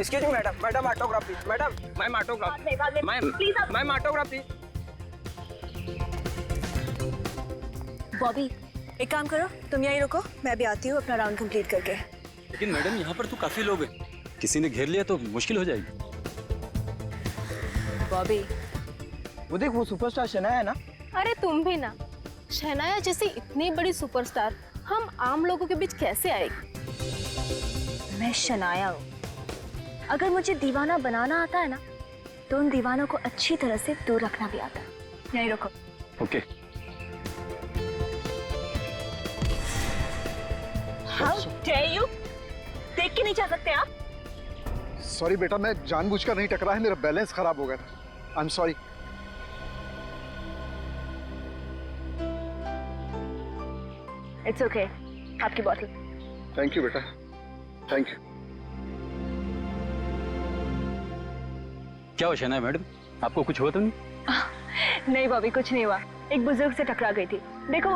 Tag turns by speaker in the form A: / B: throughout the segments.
A: Excuse me madam, madam autograph please, madam ma'am autograph, ma'am autograph please.
B: Bobby एक काम करो, तुम यहीं रुको, मैं भी आती हूँ अपना राउंड कंप्लीट करके।
C: लेकिन मैडम यहाँ पर तो काफी लोग हैं, किसी ने घेर लिया तो मुश्किल हो जाएगी।
B: बॉबी
A: वो देख, वो सुपरस्टार शनाया है ना।
D: अरे तुम भी ना, शनाया जैसी इतनी बड़ी सुपरस्टार हम आम लोगों के बीच कैसे आएगी?
B: मैं शनाया हूँ, अगर मुझे दीवाना बनाना आता है ना तो उन दीवानों को अच्छी तरह से दूर रखना भी आता है। यहीं रुको।
C: ओके।
B: How dare you? देख के नहीं जा सकते आप?
E: सॉरी बेटा, मैं जानबूझकर नहीं टकरा है, मेरा बैलेंस खराब हो गया था। I am sorry.
B: It's okay, आपकी बॉटल।
E: थैंक यू बेटा, थैंक यू।
C: क्या हो शनाया मैडम, आपको कुछ हुआ तो नहीं?
B: नहीं बॉबी, कुछ नहीं हुआ, एक बुजुर्ग से टकरा गई थी। देखो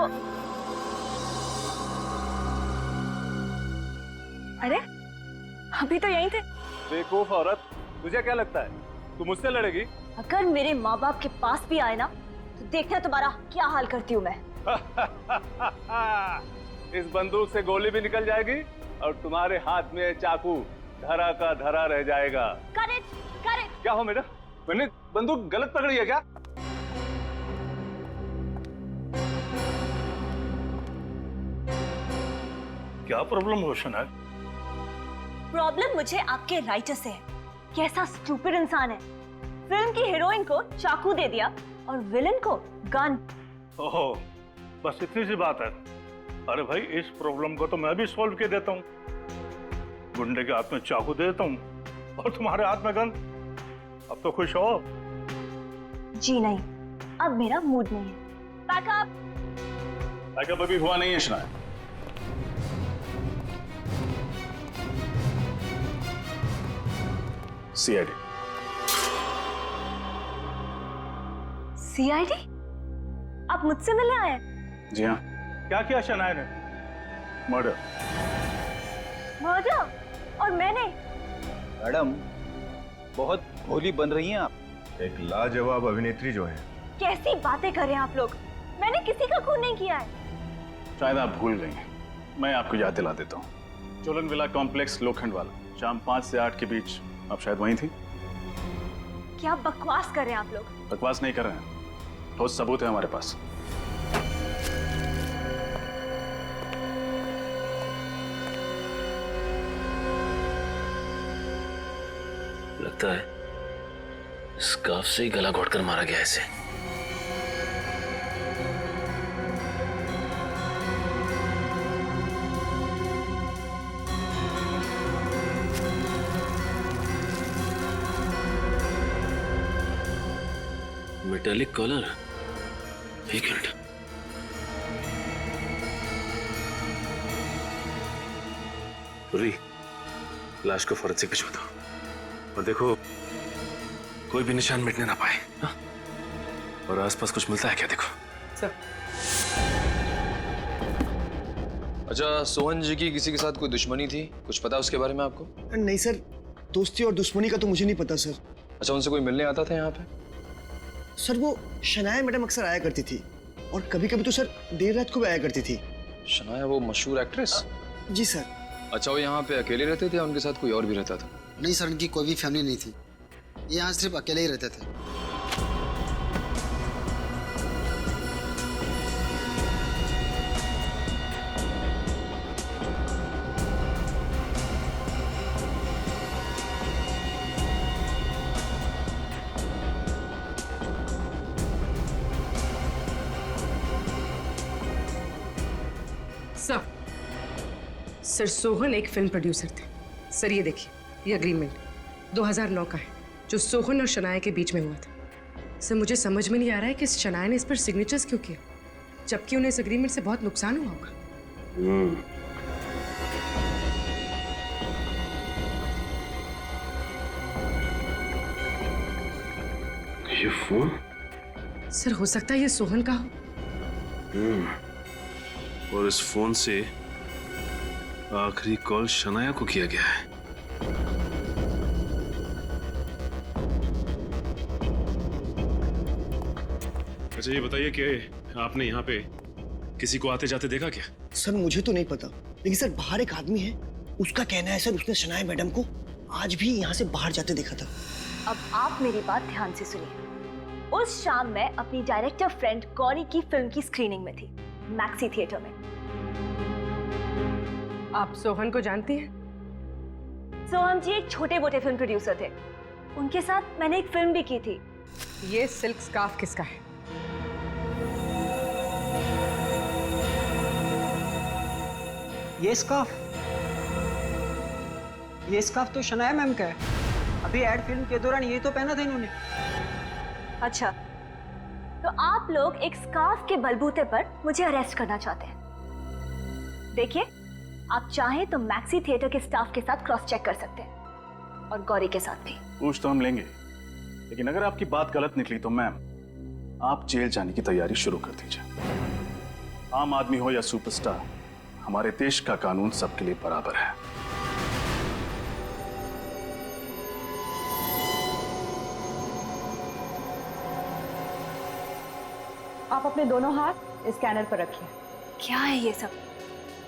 B: अरे अभी तो यहीं थे।
F: बेवकूफ औरत, तुझे क्या लगता है तू मुझसे लड़ेगी?
B: अगर मेरे माँ बाप के पास भी आए ना तो देखना तुम्हारा क्या हाल करती हूँ मैं।
F: इस बंदूक से गोली भी निकल जाएगी और तुम्हारे हाथ में चाकू धरा का धरा रह जाएगा।
B: Correct correct.
F: क्या हो मेरा, मैंने बंदूक गलत पकड़ी है क्या?
G: क्या प्रॉब्लम हो शनाया?
B: प्रॉब्लम मुझे आपके राइटर से है। कैसा स्टूपिड इंसान है, फिल्म की हीरोइन को चाकू दे दिया और विलन को गन।
G: ओहो, बस इतनी सी बात है। अरे भाई, इस प्रॉब्लम को तो मैं भी सॉल्व कर देता हूँ। गुंडे के हाथ में चाकू दे देता हूँ और तुम्हारे हाथ में गन। अब तो खुश हो?
B: जी नहीं, अब मेरा मूड नहीं है। बैकअप।
F: बैकअप अभी हुआ नहीं है शनाया। सीआईडी।
B: सीआईडी? आप मुझसे मिलने आए?
F: जी हाँ।
G: क्या किया शनाया ने?
F: मर्डर।
B: मर्डर? और मैंने?
H: मैडम, बहुत भोली बन रही हैं आप।
I: एक लाजवाब अभिनेत्री जो है।
B: कैसी बातें कर रहे हैं आप लोग, मैंने किसी का खून नहीं किया है।
F: शायद आप भूल गई हैं, मैं आपको याद दिला देता हूँ। चोलन विला कॉम्प्लेक्स लोखंड वाला, शाम 5 से 8 के बीच आप शायद वहीं थी।
B: क्या बकवास कर रहे हैं आप लोग?
F: बकवास नहीं कर रहे हैं, ठोस सबूत है हमारे पास।
J: लगता है स्कार्फ से ही गला घोटकर मारा गया इसे। मेटालिक कॉलर, एक मिनट। पूरी लाश को फोरेंसिक भिजवा दो और देखो कोई भी निशान मिटने ना पाए। हा? और आसपास कुछ मिलता है क्या, देखो।
A: सर।
K: अच्छा, सोहन जी की किसी के साथ कोई दुश्मनी थी, कुछ पता उसके बारे में आपको?
L: नहीं सर, दोस्ती और दुश्मनी का तो मुझे नहीं पता सर।
K: अच्छा, उनसे कोई मिलने आता था यहाँ पे?
L: सर वो शनाया मैडम अक्सर आया करती थी और कभी कभी तो सर देर रात को भी आया करती थी।
K: शनाया, वो मशहूर एक्ट्रेस?
L: जी सर।
K: अच्छा, वो यहाँ पे अकेले रहते थे या उनके साथ कोई और भी रहता था?
M: नहीं सर, उनकी कोई भी फैमिली नहीं थी, ये यहाँ सिर्फ अकेले ही रहते थे।
N: सर सोहन एक फिल्म प्रोड्यूसर थे। सर ये देखिए, ये अग्रीमेंट 2009 का है जो सोहन और शनाया के बीच में हुआ था। सर मुझे समझ में नहीं आ रहा है कि शनाया ने इस पर सिग्नेचर्स क्यों किए, जबकि उन्हें इस अग्रीमेंट से बहुत नुकसान हुआ होगा।
J: ये फोन?
N: सर हो सकता है ये सोहन का हो।
J: और इस फोन से आखिरी कॉल शनाया को किया गया है। अच्छा ये बताइए कि आपने यहाँ पे किसी को आते जाते देखा क्या?
L: सर मुझे तो नहीं पता, लेकिन सर बाहर एक आदमी है, उसका कहना है सर उसने शनाया मैडम को आज भी यहाँ से बाहर जाते देखा था।
B: अब आप मेरी बात ध्यान से सुनिए। उस शाम मैं अपनी डायरेक्टर फ्रेंड गौरी की फिल्म की स्क्रीनिंग में थी, मैक्सी थिएटर में।
N: आप सोहन को जानती हैं?
B: सोहन जी एक छोटे मोटे फिल्म प्रोड्यूसर थे, उनके साथ मैंने एक फिल्म भी की थी।
N: ये सिल्क स्कार्फ किसका है?
O: ये स्कार्फ तो शनाया मैम का है। अभी एड फिल्म के दौरान ये तो पहना था इन्होंने।
B: अच्छा, तो आप लोग एक स्कार्फ के बलबूते पर मुझे अरेस्ट करना चाहते हैं। देखिए, आप चाहें तो मैक्सी थिएटर के स्टाफ के साथ क्रॉस चेक कर सकते हैं और गौरी के साथ भी।
F: पूछ तो हम लेंगे, लेकिन अगर आपकी बात गलत निकली तो मैम आप जेल जाने की तैयारी शुरू कर दीजिए। आम आदमी हो या सुपरस्टार, हमारे देश का कानून सबके लिए बराबर है।
B: आप अपने दोनों हाथ स्कैनर पर रखिए। क्या है ये सब?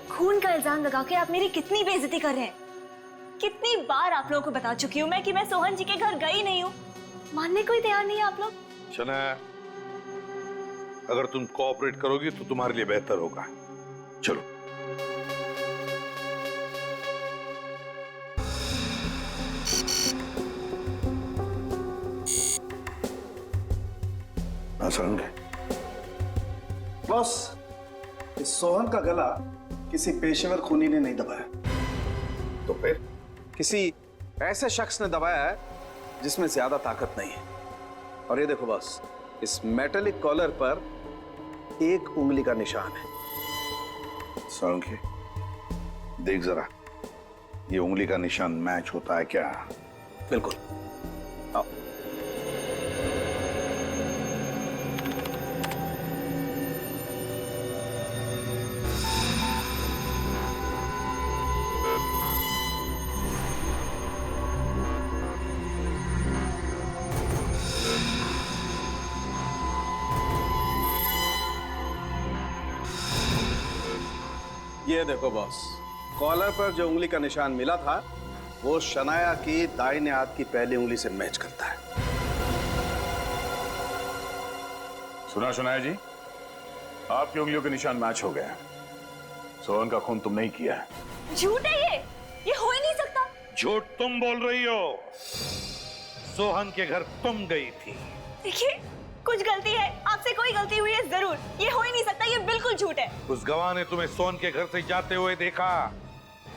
B: खून का इल्जाम लगा के आप मेरी कितनी बेइज्जती कर रहे हैं। कितनी बार आप लोगों को बता चुकी हूँ मैं कि मैं सोहन जी के घर गई नहीं हूँ, मानने को ही तैयार नहीं है आप लोग।
P: शनाया, अगर तुम कोऑपरेट करोगी तो तुम्हारे लिए बेहतर होगा। चलो।
E: बॉस, इस सोहन का गला किसी पेशेवर खूनी ने नहीं दबाया।
P: तो फिर
Q: किसी ऐसे शख्स ने दबाया है जिसमें ज्यादा ताकत नहीं है। और ये देखो बॉस, इस मेटेलिक कॉलर पर एक उंगली का निशान है।
P: सोलंकी, देख जरा, ये उंगली का निशान मैच होता है क्या?
Q: बिल्कुल। आओ। ये देखो बॉस, कॉलर पर जो उंगली का निशान मिला था वो शनाया की दाहिने हाथ की पहली उंगली से मैच करता है।
F: सुना शनाया जी, आपकी उंगलियों के निशान मैच हो गए। सोहन का खून तुमने ही किया है।
B: झूठ है ये हो ही नहीं सकता।
P: झूठ तुम बोल रही हो। सोहन के घर तुम गई थी।
B: देखिए, कुछ गलती है, आपसे कोई गलती हुई है जरूर। ये हो ही नहीं सकता, ये बिल्कुल झूठ है।
P: उस गवाह ने तुम्हें सोहन के घर से जाते हुए देखा,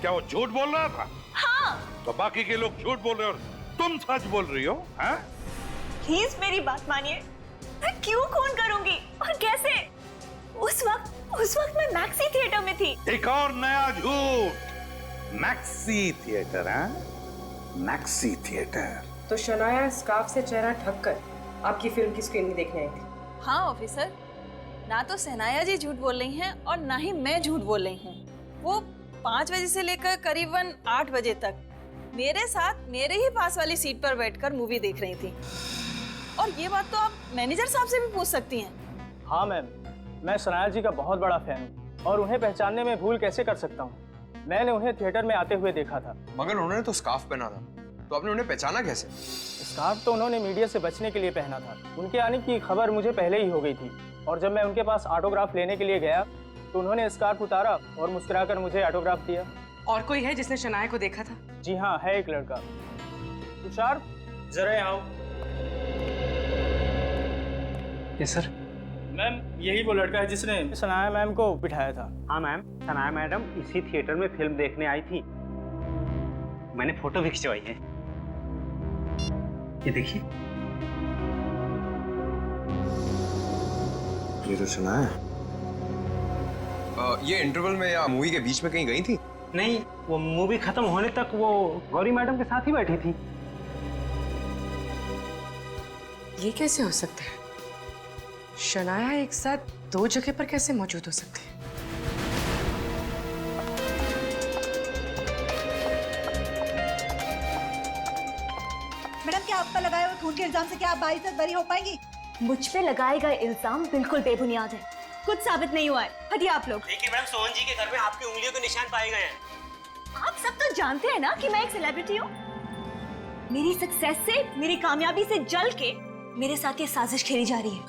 P: क्या वो झूठ बोल रहा था?
B: हाँ।
P: तो बाकी के लोग झूठ बोल रहे हो, तुम सच बोल रही हो? हाँ?
B: प्लीज मेरी बात मानिए, मैं क्यों खून करूंगी और कैसे? उस वक्त मैं मैक्सी थिएटर में थी।
P: एक और नया झूठ। Maxi theatre? Maxi theatre.
N: तो शनाया स्कार्फ से चेहरा ढक कर आपकी फिल्म की स्क्रीनिंग देखने आई थी?
R: हाँ ऑफिसर, ना तो सहनाया जी झूठ बोल रही हैं और ना ही मैं झूठ बोल रही हूँ। वो 5 बजे से लेकर करीबन 8 बजे तक मेरे साथ मेरे ही पास वाली सीट पर बैठकर मूवी देख रही थी। और ये बात तो आप मैनेजर साहब से भी पूछ सकती हैं।
S: हाँ मैम, मैं शनाया जी का बहुत बड़ा फैन हूँ और उन्हें पहचानने में भूल कैसे कर सकता हूँ। मैंने उन्हें थिएटर में आते हुए देखा था।
K: मगर उन्होंने तो स्कार्फ पहना था, तो आपने उन्हें पहचाना कैसे?
S: स्कार्फ तो उन्होंने मीडिया से बचने के लिए पहना था। उनके आने की खबर मुझे पहले ही हो गई थी और जब मैं उनके पास ऑटोग्राफ लेने के लिए गया तो उन्होंने स्कार्फ उतारा और मुस्कुराकर मुझे ऑटोग्राफ दिया।
N: और कोई है जिसने शनाया को देखा था?
S: जी हाँ, है एक लड़का। तुषार, जरा यहाँ आओ।
C: Yes sir.
S: मैम, यही वो लड़का है जिसने शनाया मैम को बिठाया था।
O: हाँ मैम, शनाया मैडम इसी थिएटर में फिल्म देखने आई थी। मैंने फोटो भी खिंचवाई है, ये देखिए।
K: ये तो शनाया है। ये इंटरवल में या मूवी के बीच में कहीं गई थी?
O: नहीं, वो मूवी खत्म होने तक वो गौरी मैडम के साथ ही बैठी थी।
N: ये कैसे हो सकता है? शनाया एक साथ 2 जगह पर कैसे मौजूद हो सकते हैं?
T: मैडम, क्या आपका लगाए हुए खून के इल्जाम से क्या आप बाइज्जत बरी हो पाएंगी?
B: मुझ पे लगाए गए इल्जाम बिल्कुल बेबुनियाद है, कुछ साबित नहीं हुआ है। हटिए आप लोग।
T: देखिए मैडम, सोहन जी के घर में आपकी उंगलियों के निशान पाए गए हैं।
B: आप सब तो जानते हैं ना कि मैं एक सेलिब्रिटी हूँ। मेरी सक्सेस से, मेरी कामयाबी से जल के मेरे साथ ये साजिश खेली जा रही है।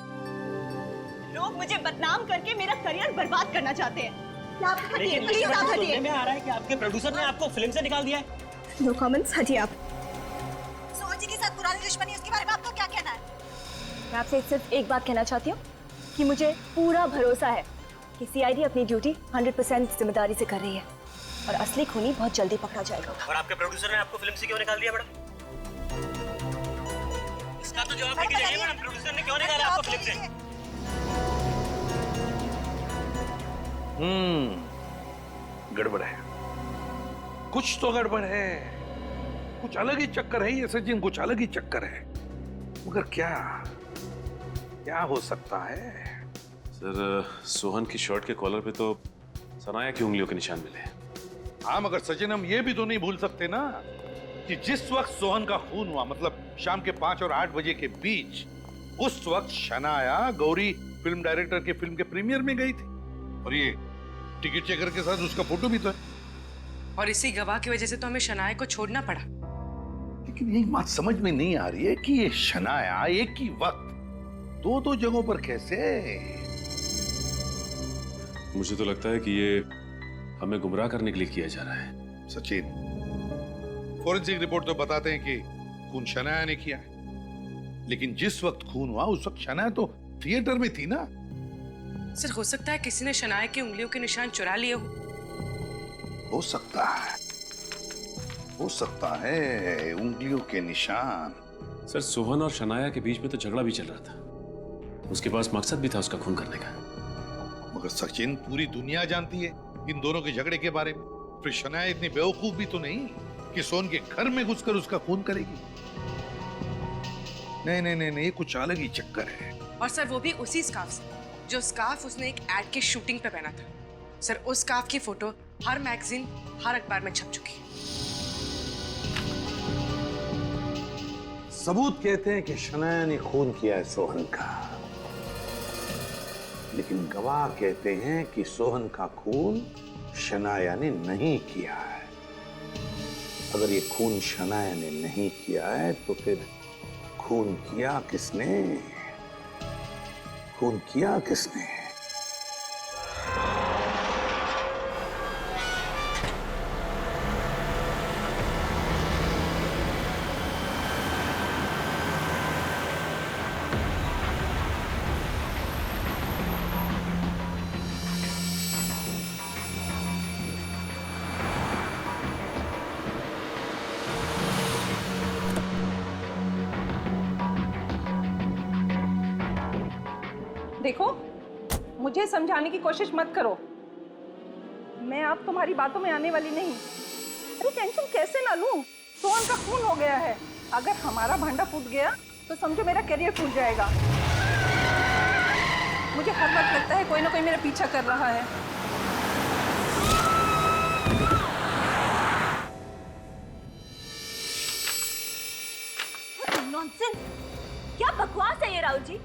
B: लोग मुझे बदनाम करके मेरा करियर बर्बाद करना चाहते हैं। आप हटिए, प्लीज आप हटिए।
T: सुनने में आ रहा है कि आपके प्रोड्यूसर ने आपको फिल्म से निकाल दिया है।
B: नो कमेंट्स, हटिए आप।
U: सोहन जी के साथ पुरानी दुश्मनी, उसके बारे में आपको क्या कहना है?
B: मैं आपसे सिर्फ एक बात कहना चाहती हूँ कि मुझे पूरा भरोसा है कि सीआईडी अपनी ड्यूटी 100% जिम्मेदारी से कर रही है और असली खूनी बहुत जल्दी पकड़ा जाएगा।
T: और आपके प्रोड्यूसर ने आपको फिल्म से क्यों निकाल दिया मैडम? इसका तो जवाब देके जाइए मैडम, प्रोड्यूसर ने क्यों निकाला आपको फिल्म से?
P: गड़बड़ है, कुछ तो गड़बड़ है, कुछ अलग ही चक्कर है ये सचिन, कुछ अलग ही चक्कर है। मगर क्या क्या हो सकता है?
J: सर, सोहन की शर्ट के कॉलर पे तो सनाया की उंगलियों के निशान मिले।
P: हाँ, मगर सचिन हम ये भी तो नहीं भूल सकते ना कि जिस वक्त सोहन का खून हुआ, मतलब शाम के 5 और 8 बजे के बीच, उस वक्त शनाया गौरी फिल्म डायरेक्टर के फिल्म के प्रीमियर में गई थी और ये टिकट चेकर के साथ उसका फोटो भी तो है।
N: और इसी गवाह की वजह से तो हमें शनाया को छोड़ना पड़ा।
P: लेकिन एक बात समझ में नहीं आ रही है कि ये शनाया एक ही वक्त दो जगहों पर कैसे?
J: मुझे तो लगता है कि ये हमें गुमराह करने के लिए किया जा रहा है।
P: सचिन, फॉरेंसिक रिपोर्ट तो बताते हैं कि खून शनाया ने किया है, लेकिन जिस वक्त खून हुआ उस वक्त शनाया तो थिएटर में थी ना।
N: सर, हो सकता है किसी ने शनाया की उंगलियों के निशान चुरा लिए
P: हो सकता है, हो सकता है उंगलियों के निशान।
J: सर, सोहन और शनाया के बीच में तो झगड़ा भी चल रहा था, उसके पास मकसद भी था उसका खून करने का।
P: मगर सचिन, पूरी दुनिया जानती है इन दोनों के झगड़े के बारे में। फिर शनाया इतनी बेवकूफ भी तो नहीं कि सोहन के घर में घुसकर उसका खून करेगी। नहीं नहीं नहीं नहीं, कुछ अलग ही चक्कर है।
N: और सर, वो भी उसी स्कार्फ से जो स्कार्फ उसने एक एड की शूटिंग पे पहना था। सर, उस स्कार्फ की फोटो हर मैगजीन, हर अखबार में छप चुकी है।
P: सबूत कहते हैं कि शनाया ने खून किया है सोहन का, लेकिन गवाह कहते हैं कि सोहन का खून शनाया ने नहीं किया है। अगर ये खून शनाया ने नहीं किया है तो फिर खून किया किसने? खून किया किसने?
V: देखो, मुझे समझाने की कोशिश मत करो, मैं अब तुम्हारी बातों में आने वाली नहीं। अरे टेंशन कैसे ना लूं? सोहन का खून हो गया है, अगर हमारा भांडा फूट गया तो समझो मेरा करियर फूट जाएगा। मुझे हर वक्त लगता है कोई ना कोई मेरा पीछा कर रहा है।
B: नॉनसेंस, क्या बकवास है ये राहुल जी?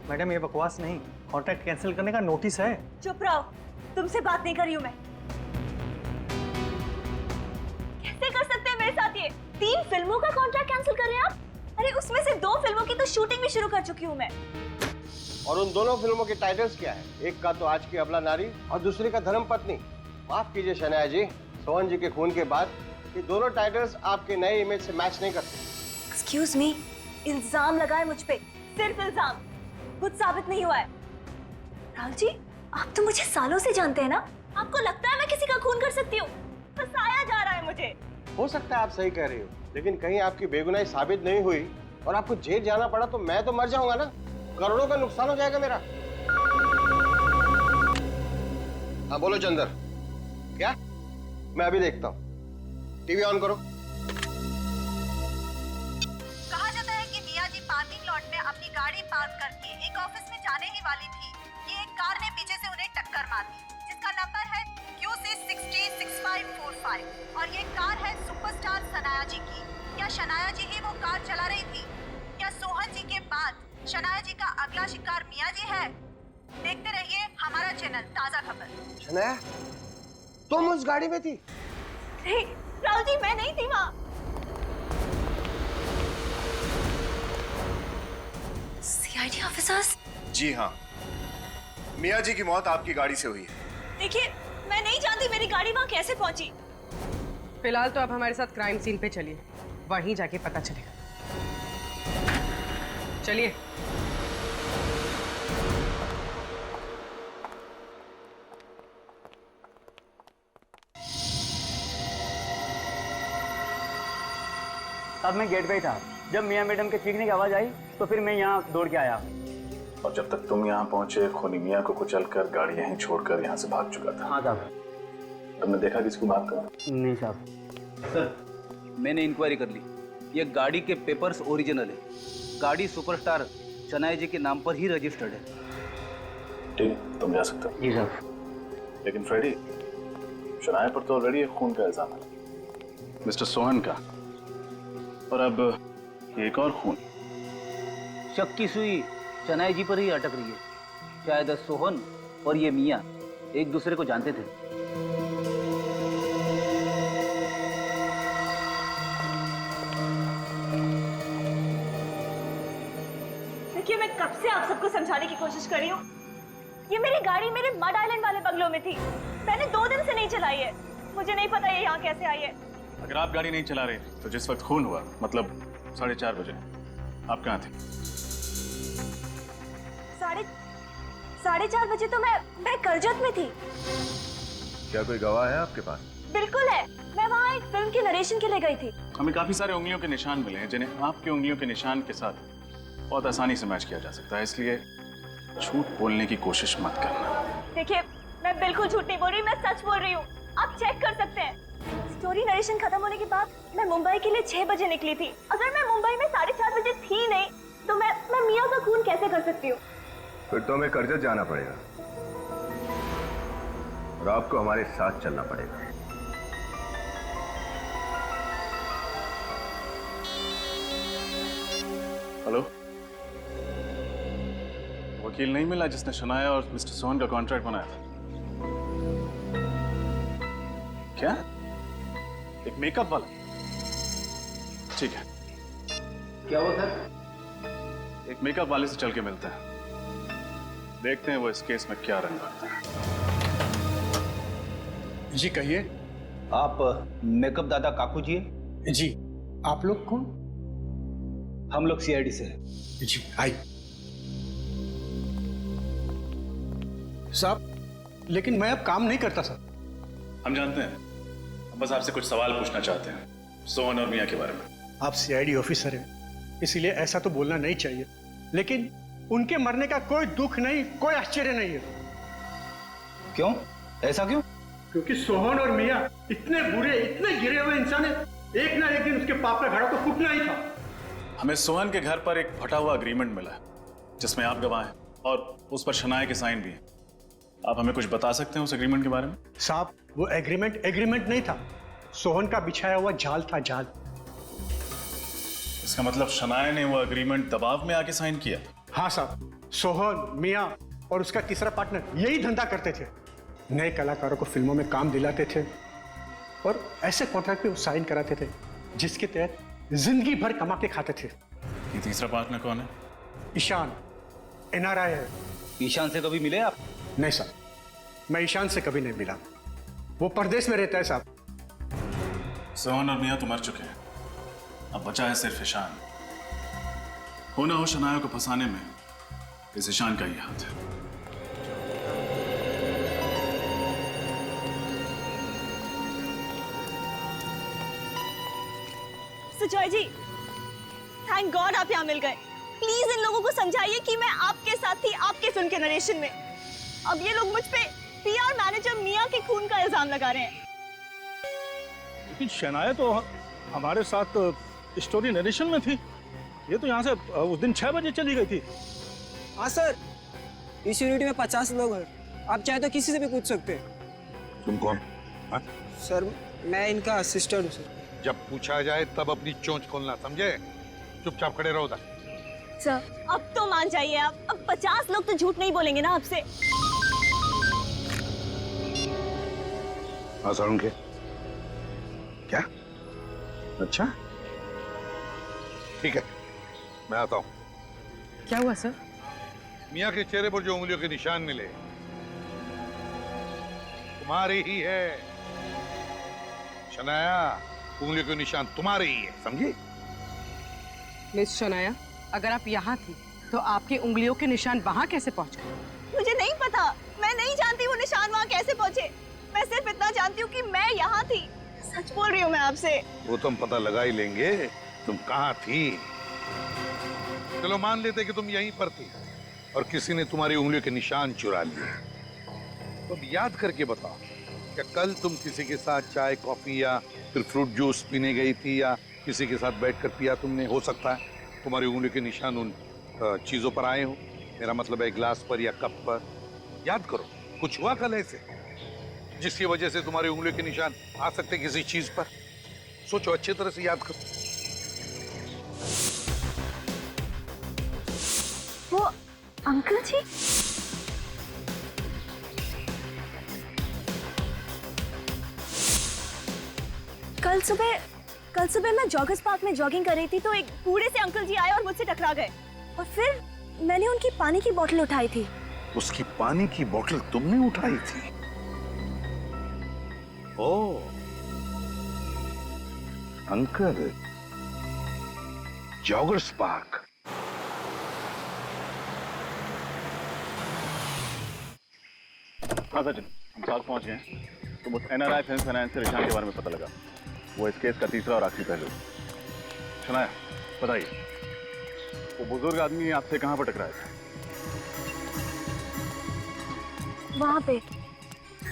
S: मैडम, ये बकवास नहीं, कॉन्ट्रैक्ट कैंसिल करने का नोटिस है।
B: चुप रहो, तुमसे बात नहीं कर रही हूँ मैं। कैसे कर सकते हैं मेरे साथ ये? 3 फिल्मों का कॉन्ट्रैक्ट कैंसिल कर रहे हैं आप? अरे उसमें से 2 फिल्मों की तो शूटिंग भी शुरू कर चुकी हूँ मैं।
W: और उन दोनों फिल्मों के टाइटल्स क्या है? एक का तो आज की अबला नारी और दूसरी का धर्म पत्नी। माफ कीजिए शनाया जी, सोहन जी के खून के बाद ये दोनों टाइटल्स आपके नए इमेज से मैच नहीं करते।
B: एक्सक्यूज मी, इल्जाम लगाए मुझ पे, सिर्फ इल्जाम, कुछ साबित नहीं हुआ है। राहुल जी, आप तो मुझे सालों से जानते हैं ना, आपको लगता है मैं किसी का खून कर सकती हूँ? फंसाया जा रहा है मुझे।
W: हो सकता है आप सही कह रही हो, लेकिन कहीं आपकी बेगुनाही साबित नहीं हुई और आपको जेल जाना पड़ा तो मैं तो मर जाऊंगा ना, करोड़ों का नुकसान हो जाएगा मेरा। हाँ बोलो चंदर, क्या? मैं अभी देखता हूँ, टीवी ऑन करो।
U: कहा जाता है कि मिया जी पार्किंग लॉट में अपनी गाड़ी पार्क करके एक ऑफिस में जाने ही वाली थी कि एक कार ने पीछे से उन्हें टक्कर मार दी, जिसका नंबर है QC606545 और ये कार है सुपरस्टार शनाया जी की। क्या शनाया जी ही वो कार चला रही थी? क्या सोहन जी के बाद शनाया जी का अगला शिकार मिया जी है। देखते रहिए हमारा चैनल ताजा खबर।
W: शनाया, तुम उस गाड़ी में थी?
B: नहीं राहुल जी, मैं नहीं थी वहाँ। CID officers?
F: जी हाँ, मिया जी की मौत आपकी गाड़ी से हुई है।
B: देखिए, मैं नहीं जानती मेरी गाड़ी वहाँ कैसे पहुंची।
N: फिलहाल तो आप हमारे साथ क्राइम सीन पे चलिए, वहीं जाके पता चलेगा। चलिए।
S: तब मैं गेट पे ही था। जब मियां मैडम के चीखने की आवाज आई तो फिर मैं यहाँ दौड़ के आया।
F: और जब तक तुम यहाँ पहुंचे, खूनी मियां को कुचलकर गाड़ी यहीं छोड़कर यहाँ से भाग चुका था।
S: हाँ साहब।
F: तुमने देखा किसको मारता?
S: नहीं साहब।
A: सर, मैंने इंक्वायरी कर ली। ये गाड़ी के पेपर्स ओरिजिनल है। गाड़ी सुपरस्टार शनाया जी के नाम पर ही रजिस्टर्ड है।
F: ठीक है, तुम जा सकते हो।
S: जी साहब।
F: लेकिन फ्रेडी, शनाया पर तो ऑलरेडी एक खून का इल्जाम है, मिस्टर सोहन का, और अब एक और खून।
A: शक की सुई शनाया जी पर ही अटक रही है। शायद सोहन और ये मियां एक दूसरे को जानते थे।
B: देखिए, मैं कब से आप सबको समझाने की कोशिश कर रही हूँ। ये मेरी गाड़ी मेरे मड आइलैंड वाले बंगलों में थी। मैंने 2 दिन से नहीं चलाई है। मुझे नहीं पता ये यहाँ कैसे आई है।
F: अगर आप गाड़ी नहीं चला रहे थे तो जिस वक्त खून हुआ, मतलब 4:30 बजे, आप कहाँ थे?
B: 4:30 बजे तो मैं करजत में थी।
I: क्या कोई गवाह है आपके पास?
B: बिल्कुल है। मैं वहाँ एक फिल्म के नरेशन के लिए गई थी।
F: हमें काफी सारे उंगलियों के निशान मिले हैं जिन्हें आपकी उंगलियों के निशान के साथ बहुत आसानी से मैच किया जा सकता है, इसलिए झूठ बोलने की कोशिश मत करना।
B: देखिए, मैं बिल्कुल झूठ नहीं बोल रही, मैं सच बोल रही हूँ। आप चेक कर सकते हैं। स्टोरी नरेशन खत्म होने के बाद मैं मुंबई के लिए 6 बजे निकली थी। अगर मैं मुंबई में 4:30 बजे थी नहीं तो मैं मियां का खून कैसे कर सकती हूँ?
I: फिर तो हमें करजत जाना पड़ेगा और आपको हमारे साथ चलना पड़ेगा।
F: हेलो, वकील नहीं मिला जिसने शनाया और मिस्टर सोहन का कॉन्ट्रैक्ट बनाया था? क्या? एक मेकअप वाला? ठीक है।
A: क्या हुआ सर?
F: एक मेकअप वाले से चल के मिलते हैं, देखते हैं वो इस केस में क्या रंग भरता है।
E: जी कहिए।
A: आप मेकअप दादा काकू जी हैं?
E: जी। आप लोग कौन?
A: हम लोग सीआईडी से हैं।
E: जी आई। साहब, लेकिन मैं अब काम नहीं करता सर।
F: हम जानते हैं, हम बस आपसे कुछ सवाल पूछना चाहते हैं सोहन और मियां के बारे में।
E: आप सीआईडी ऑफिसर हैं, इसलिए ऐसा तो बोलना नहीं चाहिए, लेकिन उनके मरने का कोई दुख नहीं, कोई आश्चर्य नहीं है।
A: क्यों? ऐसा क्यों?
E: क्योंकि सोहन और मियां इतने बुरे, इतने गिरे हुए इंसान है, एक ना एक दिन उसके पाप का घड़ा तो फूटना ही था।
F: हमें सोहन के घर पर एक फटा हुआ एग्रीमेंट मिला है जिसमें आप गवाह हैं और उस पर शनाया के साइन भी हैं। आप हमें कुछ बता सकते हैं उस एग्रीमेंट के बारे में?
E: साहब, वो एग्रीमेंट नहीं था, सोहन का बिछाया हुआ जाल था, जाल।
F: इसका मतलब शनाया ने वो एग्रीमेंट दबाव में आके साइन किया?
E: हाँ साहब, सोहन, मियां और उसका तीसरा पार्टनर यही धंधा करते थे। नए कलाकारों को फिल्मों में काम दिलाते थे और ऐसे कॉन्ट्रैक्ट पे वो साइन कराते थे जिसके तहत जिंदगी भर कमा के खाते थे।
F: ये तीसरा पार्टनर कौन है?
E: ईशान, एनआरआई है।
A: ईशान से कभी मिले आप?
E: नहीं साहब, मैं ईशान से कभी नहीं मिला, वो परदेश में रहता है साहब।
F: सोहन और मियां तो मर चुके हैं, अब बचा है सिर्फ ईशान। हो ना हो शनाया को फंसाने में इस ईशान का ही हाथ है।
B: सुजॉय जी, थैंक गॉड आप यहाँ मिल गए। प्लीज इन लोगों को समझाइए कि मैं आपके साथ थी आपके फिल्म के नरेशन में। अब ये लोग मुझ पे पीआर मैनेजर मियां के खून का इल्जाम लगा रहे हैं।
P: लेकिन शनाया तो हमारे साथ स्टोरी नरेशन में थी। ये तो यहाँ से उस दिन 6 बजे चली गई थी।
S: हाँ सर, इस यूनिट में 50 लोग हैं। आप चाहे तो किसी से भी पूछ सकते हैं।
P: तुम कौन?
S: सर, मैं इनका असिस्टेंट हूँ सर।
P: जब पूछा जाए तब अपनी चोंच खोलना, समझे? चुपचाप खड़े रहो उधर।
B: सर अब तो मान जाइए आप, अब 50 लोग तो झूठ नहीं बोलेंगे ना आपसे।
P: हाँ सर, उनके क्या? अच्छा ठीक है, मैं आता हूँ।
N: क्या हुआ सर?
P: मियाँ के चेहरे पर जो उंगलियों के निशान मिले तुम्हारे ही है। शनाया, उंगलियों के निशान तुम्हारे ही है, समझी?
N: मिस शनाया, अगर आप यहाँ थी तो आपकी उंगलियों के निशान वहाँ कैसे पहुँच गए?
B: मुझे नहीं पता, मैं नहीं जानती वो निशान वहाँ कैसे पहुँचे। मैं सिर्फ इतना जानती हूँ कि मैं यहाँ थी। सच बोल रही हूँ मैं आपसे।
P: वो तो हम पता लगा ही लेंगे तुम कहाँ थी। चलो मान लेते कि तुम यहीं पर थी और किसी ने तुम्हारी उंगलियों के निशान चुरा लिए। तुम याद करके बताओ, क्या कल तुम किसी के साथ चाय कॉफी या फिर फ्रूट जूस पीने गई थी या किसी के साथ बैठकर पिया तुमने? हो सकता है तुम्हारी उंगलियों के निशान उन चीजों पर आए हो। मेरा मतलब है गिलास पर या कप पर। याद करो, कुछ हुआ कल ऐसे जिसकी वजह से तुम्हारी उंगलियों के निशान आ सकते किसी चीज पर? सोचो, अच्छी तरह से याद करो।
B: वो अंकल जी? कल सुबह मैं जॉगर्स पार्क में जॉगिंग कर रही थी तो एक बूढ़े से अंकल जी आए और मुझसे टकरा गए और फिर मैंने उनकी पानी की बोतल उठाई थी।
P: उसकी पानी की बोतल तुमने उठाई थी? ओ, अंकल, जॉगर्स पार्क।
F: हाँ सचिन, हम पार्क पहुंच गए हैं। तो बस NRI फिल्म फाइनेंस से निशान के बारे में पता लगा। वो इस केस का तीसरा और आखिरी पहलू। शनाया, बताइए, वो बुजुर्ग आदमी आपसे कहाँ पर टकराया था?
B: वहां पे।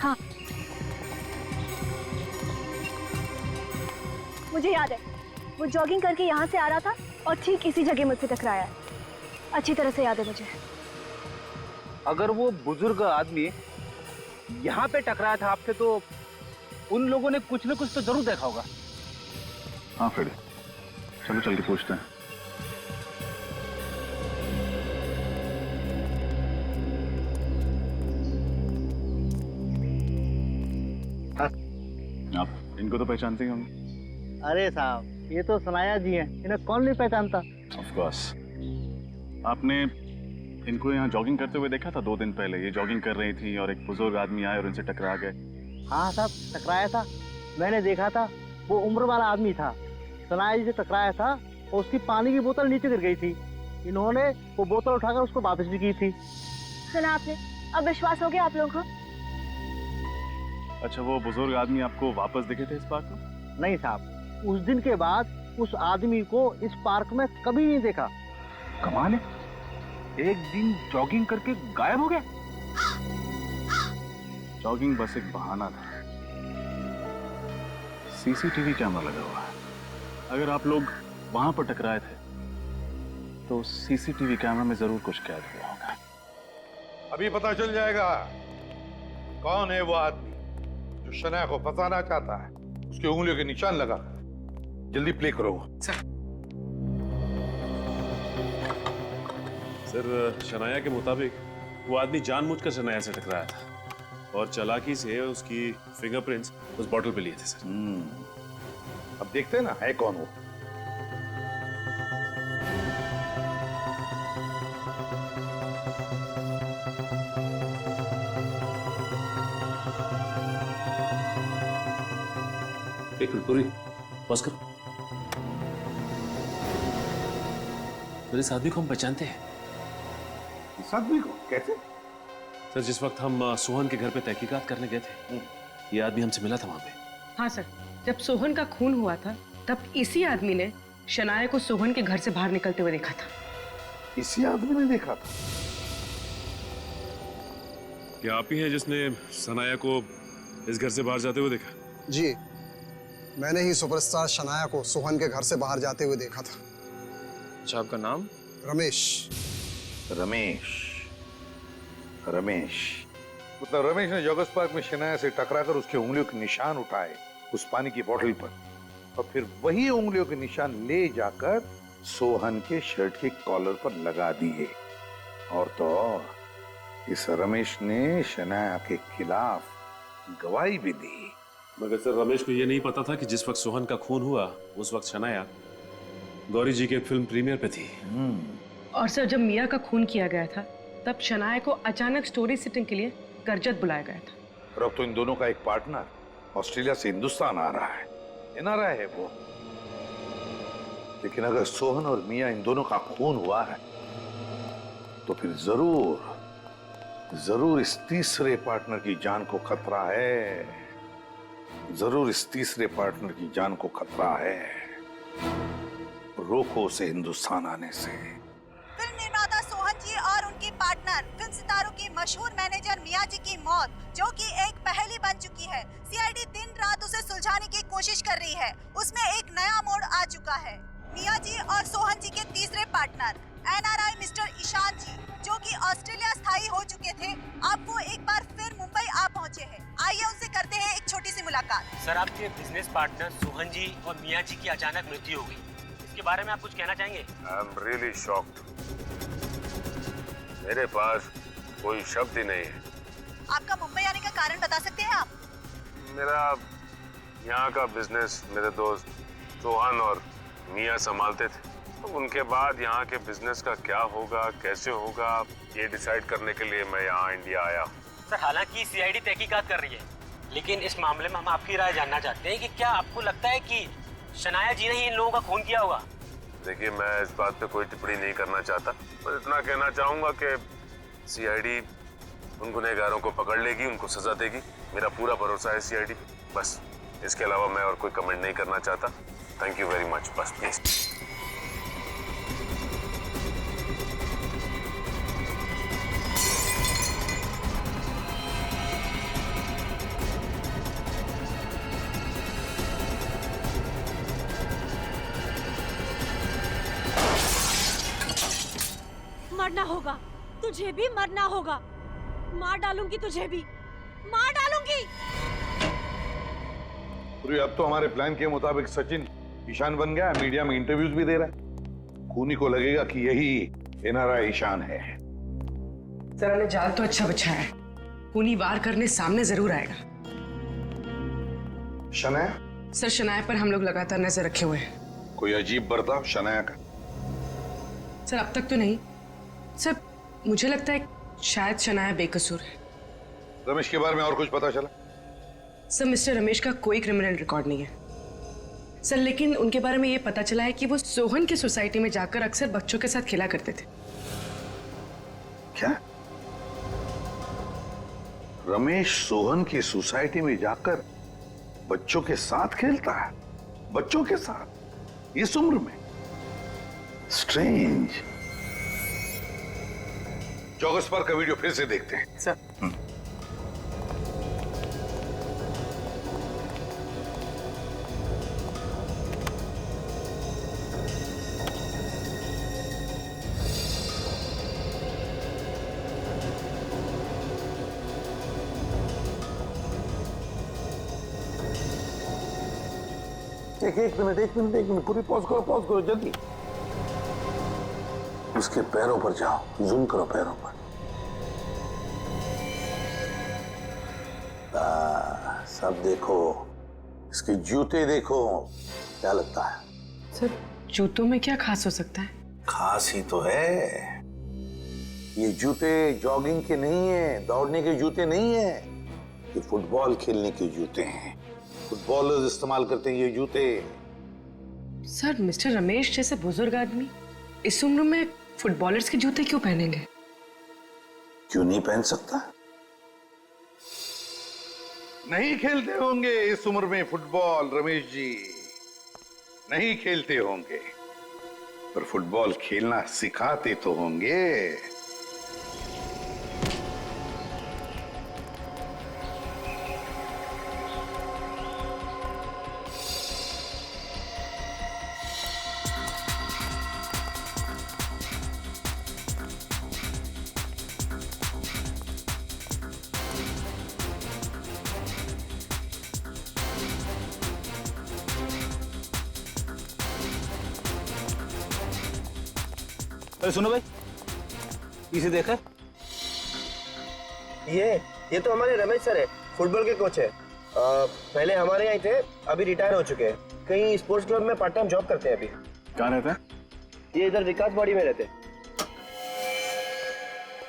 B: हाँ, मुझे याद है, वो जॉगिंग करके यहाँ से आ रहा था और ठीक इसी जगह मुझसे टकराया है। अच्छी तरह से याद है मुझे।
A: अगर वो बुजुर्ग आदमी यहाँ पे टकराया था आपसे तो उन लोगों ने कुछ न कुछ तो जरूर देखा होगा।
F: हाँ फ्रेडी, चलो चल के पूछते हैं। आप इनको तो पहचानते ही होंगे।
O: अरे साहब, ये तो सनाया जी हैं, इन्हें कौन नहीं पहचानता।
F: Of course. आपने इनको यहाँ जॉगिंग करते हुए देखा था 2 दिन पहले? ये जॉगिंग कर रही थी और एक बुजुर्ग आदमी आए और इनसे टकरा गए।
O: हाँ साहब, टकराया था, मैंने देखा था। वो उम्र वाला आदमी था, सनाया जी से टकराया था और उसकी पानी की बोतल नीचे गिर गई थी। इन्होंने वो बोतल उठाकर उसको वापस भी की थी।
B: सुना आपने? अब विश्वास हो गया आप लोगों को?
F: अच्छा, वो बुजुर्ग आदमी आपको वापस दिखे थे इस पार्क में?
O: नहीं साहब, उस दिन के बाद उस आदमी को इस पार्क में कभी नहीं देखा।
P: कमाल है, एक दिन जॉगिंग करके गायब हो गया।
F: जॉगिंग बस एक बहाना था। CCTV कैमरा लगा हुआ है। अगर आप लोग वहां पर टकराए थे तो CCTV कैमरा में जरूर कुछ कैद हुआ होगा।
P: अभी पता चल जाएगा कौन है वो आदमी जो शनाया को फंसाना चाहता है। उसकी उंगलियों के निशान लगा। जल्दी प्ले करो।
J: सर, शनाया के मुताबिक वो आदमी जानबूझकर शनाया से टकराया था और चालाकी से उसकी फिंगरप्रिंट्स उस बॉटल पे लिए थे सर।
P: अब देखते हैं ना है कौन वो।
J: एक मिनट पूरी पॉज करो। सर, इस आदमी को हम पहचानते हैं।
P: इस आदमी को कैसे?
J: सर, जिस वक्त हम सोहन के घर पे तहकीकात करने गए थे, ये आदमी हमसे मिला था वहां पे।
N: हाँ सर, जब सोहन का खून हुआ था तब इसी आदमी ने शनाया को सोहन के घर से बाहर निकलते हुए देखा था।
P: इसी आदमी ने देखा था?
J: क्या आप ही हैं जिसने शनाया को इस घर से बाहर जाते हुए देखा?
M: जी, मैंने ही सुपरस्टार शनाया को सोहन के घर से बाहर जाते हुए देखा था।
K: अच्छा, आपका नाम?
M: रमेश।
P: रमेश, मतलब रमेश ने जॉगर्स पार्क में शनाया से टकराकर उसकी उंगलियों के निशान उठाए उस पानी की बोतल पर और फिर वही उंगलियों के निशान ले जाकर सोहन के शर्ट के कॉलर पर लगा दिए। और तो और, इस रमेश ने शनाया के खिलाफ गवाही भी दी।
J: मगर सर रमेश को यह नहीं पता था कि जिस वक्त सोहन का खून हुआ उस वक्त शनाया गौरी जी के फिल्म प्रीमियर पे थी।
N: और सर जब मिया का खून किया गया था तब शनाया को अचानक स्टोरी सिटिंग के लिए करजत बुलाया गया था।
P: और अब तो इन दोनों का एक पार्टनर ऑस्ट्रेलिया से हिंदुस्तान आ रहा है, एनआरआई है वो। लेकिन अगर सोहन और मिया इन दोनों का खून हुआ है तो फिर जरूर इस तीसरे पार्टनर की जान को खतरा है। जरूर इस तीसरे पार्टनर की जान को खतरा है। रोको उसे हिंदुस्तान आने से।
U: फिल्म निर्माता सोहन जी और उनकी पार्टनर फिल्म सितारों की मशहूर मैनेजर मिया जी की मौत, जो कि एक पहेली बन चुकी है, सीआईडी दिन रात उसे सुलझाने की कोशिश कर रही है। उसमें एक नया मोड़ आ चुका है। मिया जी और सोहन जी के तीसरे पार्टनर एनआरआई मिस्टर ईशान जी, जो कि ऑस्ट्रेलिया स्थायी हो चुके थे, अब वो एक बार फिर मुंबई आ पहुंचे हैं। आइए उनसे करते हैं एक छोटी सी मुलाकात।
T: सर आपके बिजनेस पार्टनर सोहन जी और मिया जी की अचानक मृत्यु हो गई, इसके बारे में आप कुछ कहना चाहेंगे?
J: I am really shocked. मेरे पास कोई शब्द ही नहीं है।
U: आपका मुंबई आने का कारण बता सकते हैं आप?
J: मेरा यहाँ का बिजनेस मेरे दोस्त सोहन और मिया संभालते थे। तो उनके बाद यहाँ के बिजनेस का क्या होगा, कैसे होगा, ये डिसाइड करने के लिए मैं यहाँ इंडिया आया।
T: सर हालांकि सीआईडी तहकीकात कर रही है, लेकिन इस मामले में हम आपकी राय जानना चाहते हैं कि क्या आपको लगता है कि शनाया जी ने ही इन लोगों का खून किया होगा?
J: देखिए मैं इस बात पे कोई टिप्पणी नहीं करना चाहता, पर इतना कहना चाहूंगा कि सीआईडी उन गुनहगारों को पकड़ लेगी, उनको सजा देगी। मेरा पूरा भरोसा है सीआईडी पे। बस इसके अलावा मैं और कोई कमेंट नहीं करना चाहता। Thank you very much. बस प्लीज।
D: मरना होगा, तुझे भी मरना होगा। मार डालूंगी तुझे भी, मार डालूंगी।
P: अब तो हमारे प्लान के मुताबिक सचिन ईशान बन गया, मीडिया में इंटरव्यूज भी दे रहा है। खूनी को लगेगा कि यही एनआरआई ईशान है।
N: सर ने जाल तो अच्छा बिछाया है, खूनी वार करने सामने जरूर आएगा।
P: शनाया?
N: सर शनाया पर हम लोग लगातार नजर रखे हुए हैं।
P: कोई अजीब बर्ताव शनाया का?
N: सर अब तक तो नहीं। सर मुझे लगता है शायद शनाया बेकसूर है।
P: रमेश के बारे में और कुछ पता चला?
N: सर मिस्टर रमेश का कोई क्रिमिनल रिकॉर्ड नहीं है सर, लेकिन उनके बारे में ये पता चला है कि वो सोहन की सोसाइटी में जाकर अक्सर बच्चों के साथ खेला करते थे।
P: क्या? रमेश सोहन की सोसाइटी में जाकर बच्चों के साथ खेलता है? बच्चों के साथ इस उम्र में? स्ट्रेंज। जॉगर्स पार्क का वीडियो फिर से देखते हैं
S: सर।
P: एक मिनट पूरी पॉज करो जल्दी। उसके पैरों पर जाओ, जूम करो पैरों पर। सब देखो, इसके जूते देखो, क्या लगता है?
N: सर जूतों में क्या खास हो सकता है?
P: खास ही तो है। ये जूते जॉगिंग के नहीं है, दौड़ने के जूते नहीं है, ये फुटबॉल खेलने के जूते हैं। फुटबॉलर्स इस्तेमाल करते हैं ये जूते।
N: सर मिस्टर रमेश जैसे बुजुर्ग आदमी इस उम्र में फुटबॉलर्स के जूते क्यों पहनेंगे?
P: क्यों नहीं पहन सकता? नहीं खेलते होंगे इस उम्र में फुटबॉल रमेश जी, नहीं खेलते होंगे, पर फुटबॉल खेलना सिखाते तो होंगे।
A: अरे सुनो भाई, इसे देखा?
O: ये तो हमारे रमेश सर है, फुटबॉल के कोच है। पहले हमारे यहाँ थे, अभी रिटायर हो चुके हैं। कहीं स्पोर्ट्स क्लब में पार्ट टाइम जॉब करते हैं अभी।
F: कहाँ रहते हैं?
O: ये इधर विकास बॉडी में रहते हैं।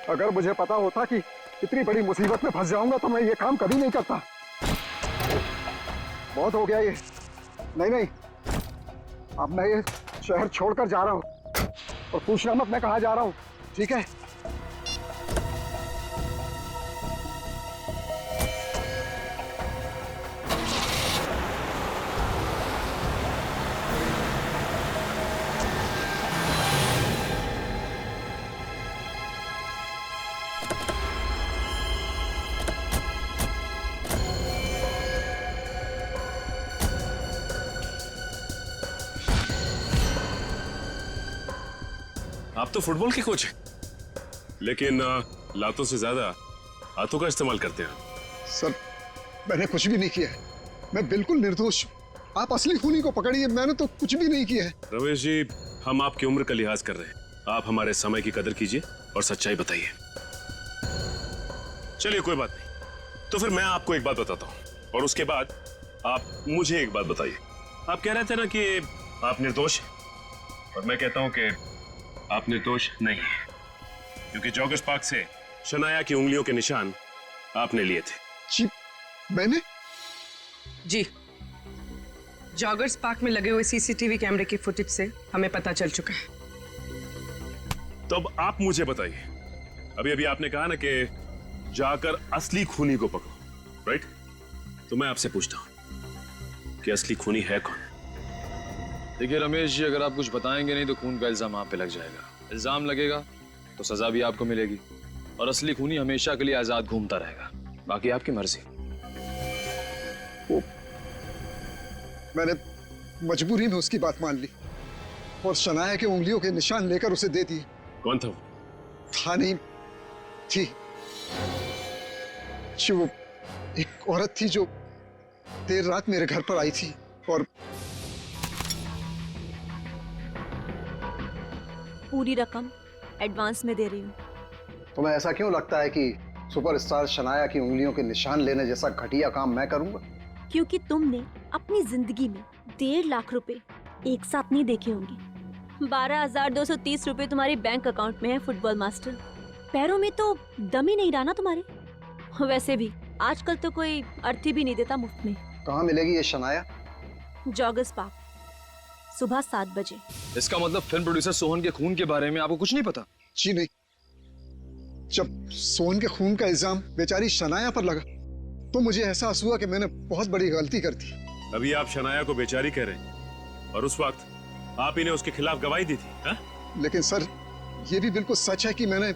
M: अगर मुझे पता होता कि इतनी बड़ी मुसीबत में फंस जाऊंगा तो मैं ये काम कभी नहीं करता। बहुत हो गया ये। नहीं, अब मैं ये शहर छोड़कर जा रहा हूँ और पूछना मत मैं कहाँ जा रहा हूँ, ठीक है?
J: आप तो फुटबॉल के कोच हैं, लेकिन लातों से ज्यादा हाथों का इस्तेमाल करते हैं।
M: सर, मैंने कुछ भी नहीं किया है। मैं बिल्कुल निर्दोष हूँ। आप असली खूनी को पकड़िए, मैंने तो कुछ भी नहीं किया है।
J: रमेश जी, हम आपकी उम्र का लिहाज कर रहे हैं। आप हमारे समय की कदर कीजिए और सच्चाई बताइए। चलिए कोई बात नहीं, तो फिर मैं आपको एक बात बताता हूँ और उसके बाद आप मुझे एक बात बताइए। आप कह रहे थे ना कि आप निर्दोष हैं, और मैं कहता हूँ कि आप निर्दोष नहीं है, क्योंकि जॉगर्स पार्क से शनाया की उंगलियों के निशान आपने लिए थे।
M: जी, मैंने?
N: जी, जॉगर्स पार्क में लगे हुए सीसीटीवी कैमरे की फुटेज से हमें पता चल चुका है।
J: तो अब आप मुझे बताइए, अभी अभी आपने कहा ना कि जाकर असली खूनी को पकड़ो, राइट? तो मैं आपसे पूछता हूं कि असली खूनी है कौन?
K: देखिए रमेश जी, अगर आप कुछ बताएंगे नहीं तो खून का इल्जाम आप पे लग जाएगा। इल्जाम लगेगा तो सजा भी आपको मिलेगी, और असली खूनी हमेशा के लिए आजाद घूमता रहेगा। बाकी आपकी मर्जी।
M: मैंने मजबूरी में उसकी बात मान ली और शनाया के उंगलियों के निशान लेकर उसे दे दिए।
J: कौन था वो?
M: था नहीं, थी। वो एक औरत थी जो देर रात मेरे घर पर आई थी और
D: पूरी रकम एडवांस में दे रही हूँ।
M: तुम्हें ऐसा क्यों लगता है कि सुपरस्टार शनाया की उंगलियों के निशान लेने जैसा घटिया काम मैं करूंगा?
D: क्योंकि तुमने अपनी जिंदगी में 1.5 लाख रुपए एक साथ नहीं देखे होंगे। 12,230 रुपए तुम्हारे बैंक अकाउंट में है फुटबॉल मास्टर। पैरों में तो दम ही नहीं रहा ना तुम्हारे। वैसे भी आजकल तो कोई अर्थी भी नहीं देता मुफ्त में।
M: कहाँ मिलेगी ये शनाया?
D: जॉगर्स पार्क, सुबह 7 बजे।
K: इसका मतलब फिल्म प्रोड्यूसर सोहन के खून के बारे में आपको कुछ नहीं पता?
M: जी नहीं। जब सोहन के खून का इल्जाम बेचारी शनाया पर लगा तो मुझे एहसास हुआ कि मैंने बहुत बड़ी गलती कर दी।
J: अभी आप शनाया को बेचारी कह रहे हैं, और उस वक्त आप ही ने उसके खिलाफ गवाही दी थी, हा?
M: लेकिन सर, ये भी बिल्कुल सच है कि मैंने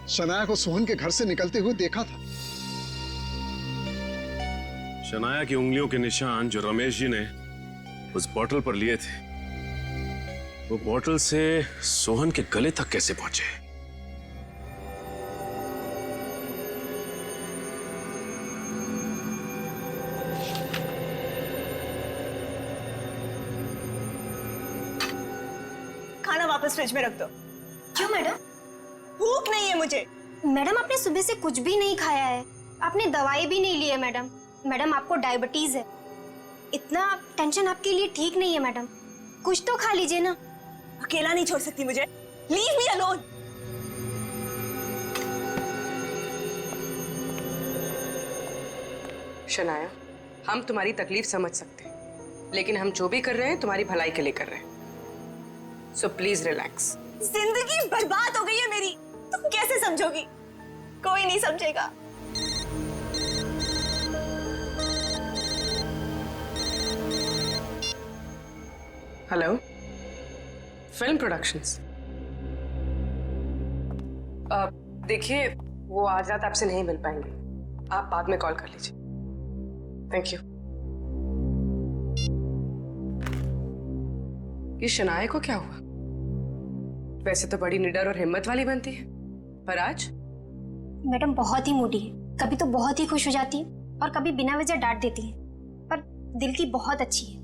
M: शनाया को सोहन के घर से निकलते हुए देखा था।
J: शनाया की उंगलियों के निशान जो रमेश जी ने उस बोतल पर लिए थे, वो बोतल से सोहन के गले तक कैसे पहुंचे?
B: खाना वापस फ्रिज में रख दो।
U: क्यों मैडम?
B: भूख नहीं है मुझे।
U: मैडम, आपने सुबह से कुछ भी नहीं खाया है, आपने दवाई भी नहीं ली है मैडम। मैडम, आपको डायबिटीज है, इतना टेंशन आपके लिए ठीक नहीं है मैडम। कुछ तो खा लीजिए ना।
B: अकेला नहीं छोड़ सकती मुझे। Leave me alone.
N: शनाया, हम तुम्हारी तकलीफ समझ सकते हैं, लेकिन हम जो भी कर रहे हैं तुम्हारी भलाई के लिए कर रहे हैं। So please relax.
B: जिंदगी बर्बाद हो गई है मेरी, तुम कैसे समझोगी? कोई नहीं समझेगा।
N: Hello, film productions. देखिए, वो आज रात आपसे नहीं मिल पाएंगे, आप बाद में कॉल कर लीजिए। Thank you. ये शनाया को क्या हुआ? वैसे तो बड़ी निडर और हिम्मत वाली बनती है, पर आज?
U: मैडम बहुत ही मूडी है, कभी तो बहुत ही खुश हो जाती है और कभी बिना वजह डांट देती है, पर दिल की बहुत अच्छी है।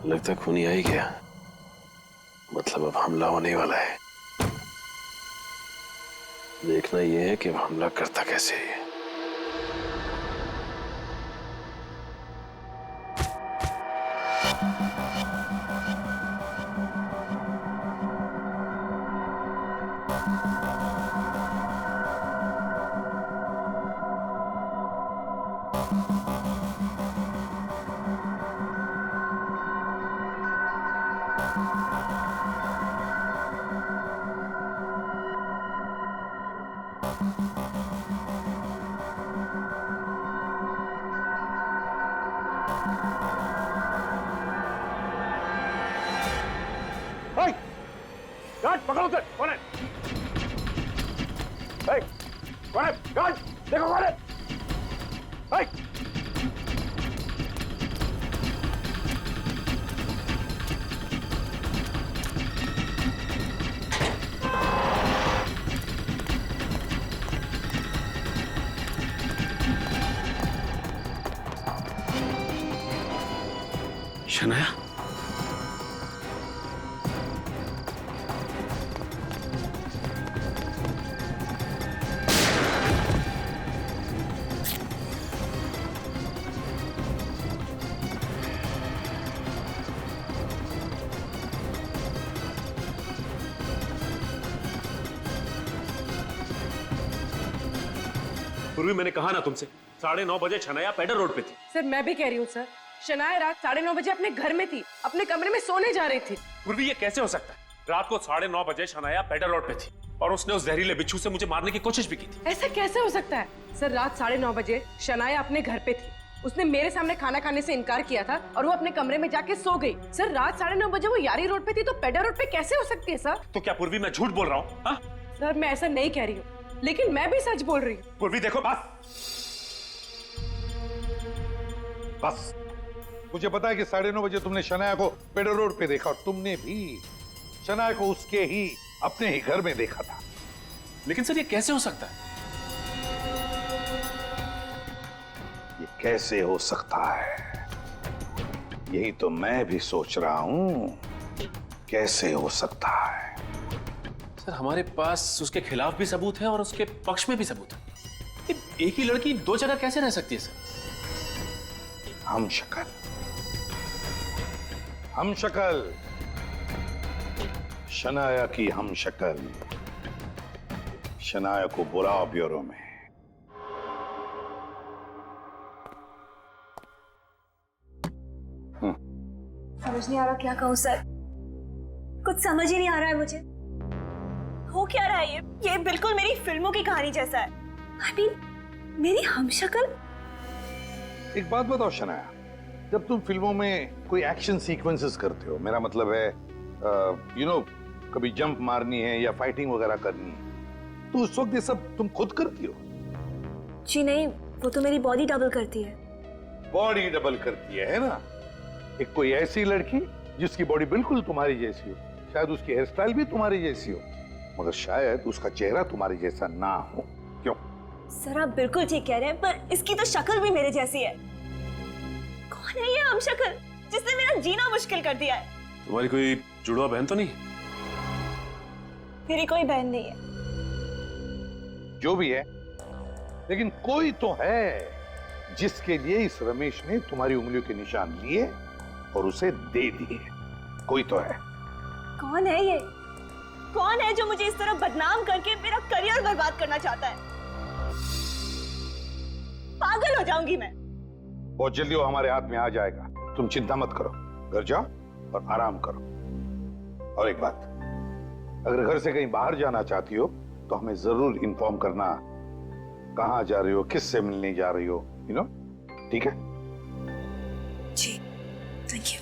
J: लगता है खूनी आ ही गया। मतलब अब हमला होने वाला है। देखना यह है कि अब हमला करता कैसे है।
G: गार्ड पकड़ो उसे। कौन है? कौन है? गार्ड देखो कौन है?
J: शनाया,
T: पूर्वी मैंने कहा ना तुमसे, 9:30 बजे शनाया पेडर रोड पे थी।
N: सर मैं भी कह रही हूँ सर, शनाया रात 9:30 बजे अपने घर में थी, अपने कमरे में सोने जा रही थी।
T: पूर्वी ये कैसे हो सकता है? रात को 9:30 बजे शनाया पेडर रोड पे थी और उसने उस जहरीले बिच्छू से मुझे मारने की कोशिश भी की थी।
N: ऐसा कैसे हो सकता है सर? रात 9:30 बजे शनाया अपने घर पे थी, उसने मेरे सामने खाना खाने से इनकार किया था और वो अपने कमरे में जाके सो गई। सर रात 9:30 बजे वो यारी रोड पे थी तो पेडर रोड पे कैसे हो सकती है सर?
T: तो क्या पूर्वी मैं झूठ बोल रहा हूँ?
N: सर मैं ऐसा नहीं कह रही हूँ, लेकिन मैं भी सच बोल रही हूँ।
T: पूर्वी देखो,
P: बस मुझे पता है कि 9:30 बजे तुमने शनाया को पेडर रोड पे देखा और तुमने भी शनाया को उसके ही अपने ही घर में देखा था।
T: लेकिन सर ये कैसे हो सकता है?
P: ये कैसे हो सकता है, यही तो मैं भी सोच रहा हूं, कैसे हो सकता है।
T: सर हमारे पास उसके खिलाफ भी सबूत है और उसके पक्ष में भी सबूत है। एक ही लड़की दो जगह कैसे रह सकती है सर?
P: हम शक्ल शनाया की हम शक्ल, शनाया को बुलाओ ब्यूरो में।
B: समझ नहीं आ रहा क्या कहूँ सर, कुछ समझ ही नहीं आ रहा है मुझे। हो क्या रहा है ये बिल्कुल मेरी फिल्मों की कहानी जैसा है। I mean, मेरी हमशक्ल।
P: एक बात बताओ शनाया, जब तुम फिल्मों में कोई एक्शन सीक्वेंसेस करते हो, मेरा मतलब है कभी जंप मारनी है या फाइटिंग वगैरह करनी है, तो उस वक्त ये सब तुम खुद करती हो?
B: जी नहीं, वो तो मेरी बॉडी डबल करती है।
P: बॉडी डबल करती है ना? एक कोई ऐसी लड़की जिसकी बॉडी बिल्कुल तुम्हारी जैसी हो, शायद उसकी हेयर स्टाइल भी तुम्हारी जैसी हो, मगर शायद उसका चेहरा तुम्हारी जैसा ना हो। क्यों?
B: सर आप बिल्कुल ठीक कह रहे हैं, पर इसकी तो शक्ल भी मेरे जैसी है। कौन है ये हमशक्ल जिसने मेरा जीना मुश्किल कर दिया है?
T: तुम्हारी कोई जुड़वा बहन तो नहीं?
B: मेरी कोई बहन नहीं है।
P: जो भी है, लेकिन कोई तो है जिसके लिए इस रमेश ने तुम्हारी उंगलियों के निशान लिए और उसे दे दिए। कोई तो है।
B: कौन है ये? कौन है जो मुझे इस तरह बदनाम करके मेरा करियर बर्बाद करना चाहता है? पागल हो जाऊंगी मैं।
P: बहुत जल्दी वो हमारे हाथ में आ जाएगा, तुम चिंता मत करो। घर जाओ और आराम करो। और एक बात, अगर घर से कहीं बाहर जाना चाहती हो तो हमें जरूर इन्फॉर्म करना, कहां जा रही हो, किससे मिलने जा रही हो, ठीक है?
B: जी, थैंक यू।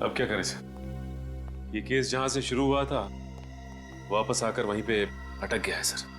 T: अब क्या करें सर? ये केस जहां से शुरू हुआ था वापस आकर वहीं पे अटक गया है सर।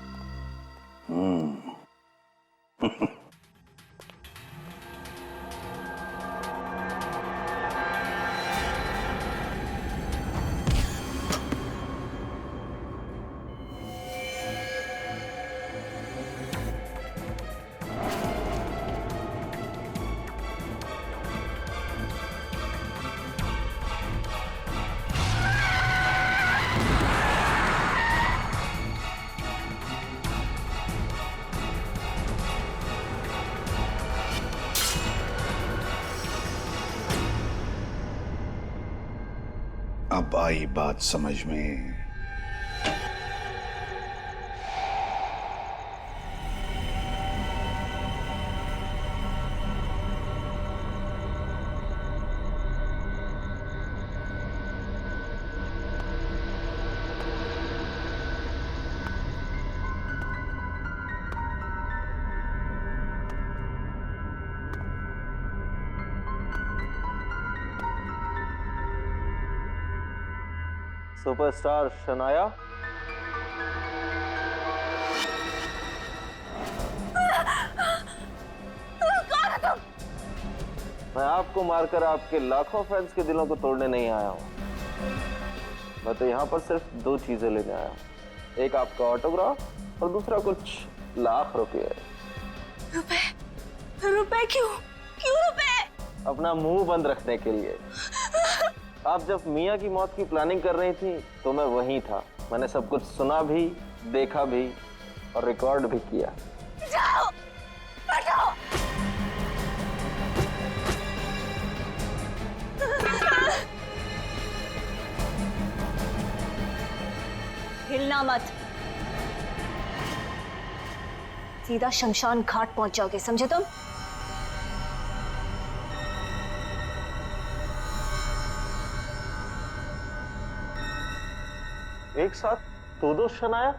F: अब आई बात समझ में।
H: सुपरस्टार शनाया, मैं आपको मारकर आपके लाखों फैंस के दिलों को तोड़ने नहीं आया हूं। मैं तो यहाँ पर सिर्फ दो चीजें लेने आया हूँ, एक आपका ऑटोग्राफ और दूसरा कुछ लाख रुपए।
B: रुपए क्यों? क्यों रुपए?
H: अपना मुंह बंद रखने के लिए। आप जब मियाँ की मौत की प्लानिंग कर रही थी तो मैं वहीं था। मैंने सब कुछ सुना भी, देखा भी और रिकॉर्ड भी किया।
B: जाओ, बैठो। हिलना मत, सीधा शमशान घाट पहुंच जाओगे, समझे तुम?
H: एक साथ दो शनाया?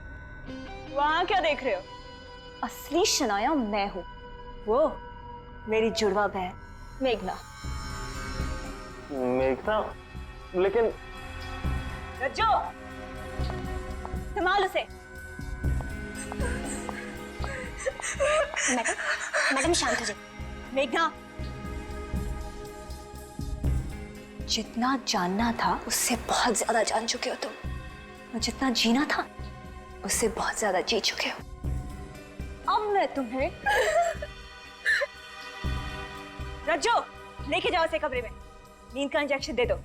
B: वहां क्या देख रहे हो? असली शनाया मैं हूं, वो मेरी जुड़वा बहन मेघना।
H: मेघना? लेकिन
B: रज्जो, संभाल उसे। मैडम शांत हो जाइए। मेघना, जितना जानना था उससे बहुत ज्यादा जान चुके हो तुम, और जितना जीना था उससे बहुत ज्यादा जी चुके हो। अब मैं तुम्हें रज्जो, लेके जाओ इसे कमरे में, नींद का इंजेक्शन दे दो।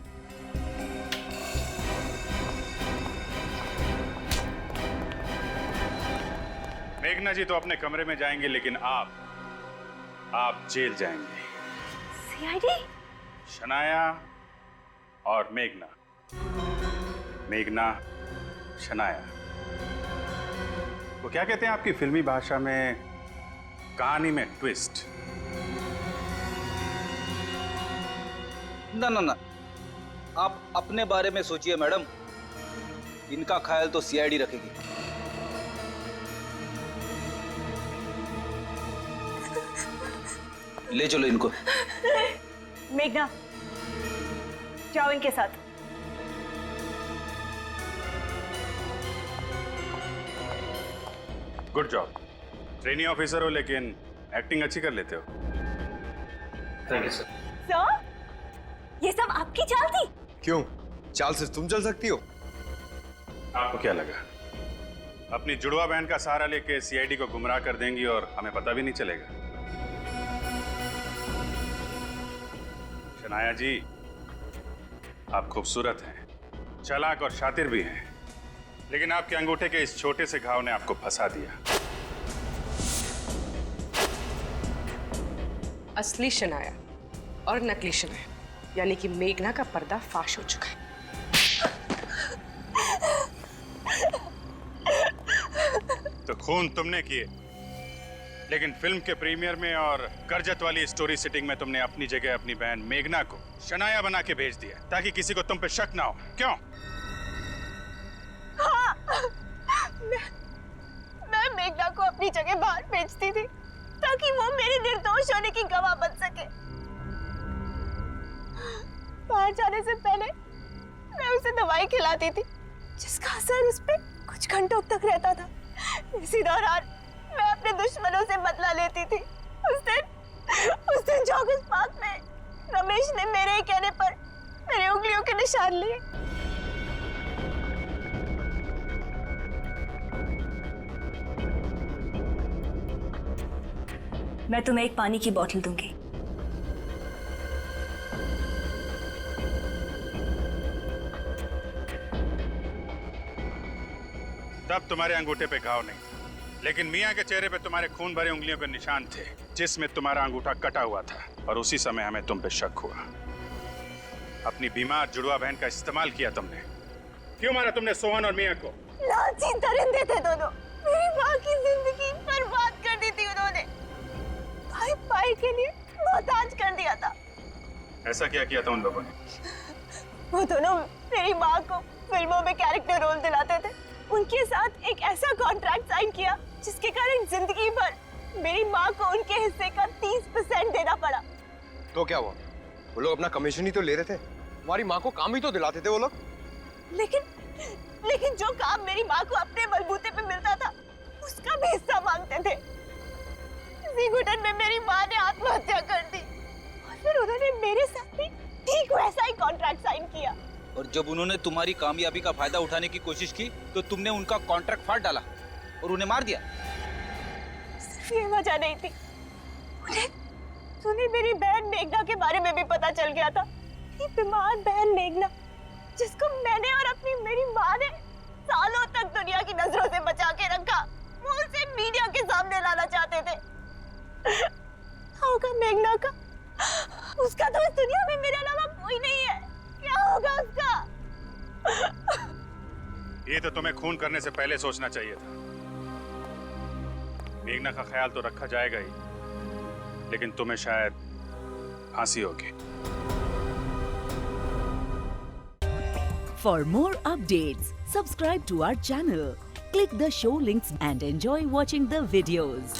F: मेघना जी तो अपने कमरे में जाएंगे, लेकिन आप जेल जाएंगे।
B: सीआईडी?
F: शनाया और मेघना, मेघना शनाया, वो क्या कहते हैं आपकी फिल्मी भाषा में, कहानी में ट्विस्ट।
A: ना ना ना, आप अपने बारे में सोचिए मैडम, इनका ख्याल तो सीआईडी रखेगी। ले चलो इनको।
B: मेघना, जाओ इनके साथ।
F: गुड जॉब, ट्रेनी ऑफिसर हो लेकिन एक्टिंग अच्छी कर लेते हो।
A: Thank you sir.
B: सर, ये सब आपकी चाल थी?
I: क्यों, चाल से तुम चल सकती हो?
F: आपको क्या लगा अपनी जुड़वा बहन का सहारा लेके सीआईडी को गुमराह कर देंगी और हमें पता भी नहीं चलेगा? शनाया जी, आप खूबसूरत हैं, चालाक और शातिर भी हैं, लेकिन आपके अंगूठे के इस छोटे से घाव ने आपको फंसा दिया।
N: असली शनाया और नकली शनाया यानी कि मेघना का पर्दा फाश हो चुका है।
F: तो खून तुमने किए, लेकिन फिल्म के प्रीमियर में और करजत वाली स्टोरी सिटिंग में तुमने अपनी जगह अपनी बहन मेघना को शनाया बना के भेज दिया ताकि किसी को तुम पे शक ना हो। क्यों?
B: हाँ, मैं मेघना को अपनी जगह बाहर भेजती थी ताकि वो मेरे निर्दोष होने की गवाह बन सके। बाहर जाने से पहले मैं उसे दवाई खिलाती थी जिसका असर उस पे कुछ घंटों तक रहता था। इसी दौरान मैं अपने दुश्मनों से बदला लेती थी। उस दिन जॉगर्स पार्क में रमेश ने मेरे ही कहने पर मेरी उंगलियों के निशान लिए। मैं तुम्हें एक पानी की बोतल दूंगी।
F: तब तुम्हारे अंगूठे पे घाव नहीं, लेकिन मियाँ के चेहरे पे तुम्हारे खून भरे उंगलियों के निशान थे जिसमें तुम्हारा अंगूठा कटा हुआ था, और उसी समय हमें तुम पे शक हुआ।
P: अपनी बीमार जुड़वा बहन का इस्तेमाल किया तुमने। क्यों मारा तुमने सोहन और मिया को?
B: लालची दरिंदे थे दोनों। मेरी माँ की जिंदगी बर्बाद कर दी थी उन्होंने। भाई भाई के लिए मोहताज कर दिया था।
P: ऐसा क्या किया था उन लोगों ने?
B: वो दोनों मेरी माँ को फिल्मों में कैरेक्टर रोल दिलाते थे। उनके साथ एक ऐसा कॉन्ट्रैक्ट साइन किया जिसके कारण जिंदगी भर मेरी माँ को उनके हिस्से का 30% देना पड़ा।
I: तो क्या हुआ? वो लोग अपना कमीशन ही तो ले रहे थे, हमारी माँ को काम ही तो दिलाते थे वो लोग।
B: लेकिन जो काम मेरी माँ को अपने बलबूते पे मिलता था उसका भी हिस्सा मांगते थे। इसी घुटन में मेरी माँ ने आत्महत्या कर दी और फिर उन्होंने मेरे साथ भी ठीक वैसा ही कॉन्ट्रैक्ट साइन किया।
A: और जब उन्होंने तुम्हारी कामयाबी का फायदा उठाने की कोशिश की तो तुमने उनका कॉन्ट्रैक्ट फाड़ डाला और उन्हें मार दिया।
B: सिर्फ ये वजह नहीं थी, उन्हें मेरी बहन मेघना के बारे में भी पता चल गया था कि बीमार बहन मेघना, जिसको मैंने और अपनी मेरी माँ ने सालों तक दुनिया की नजरों से बचा के रखा, वो उसे मीडिया के सामने लाना चाहते थे। होगा मेघना का? उसका तो इस दुनिया में मेरे अलावा कोई नहीं है। क्या होगा उसका?
P: ये तो तुम्हें खून करने से पहले सोचना चाहिए था। मेघना का ख्याल तो रखा जाएगा ही, लेकिन तुम्हें शायद फांसी होगी।
L: For more updates, subscribe to our channel, click the show links and enjoy watching the videos.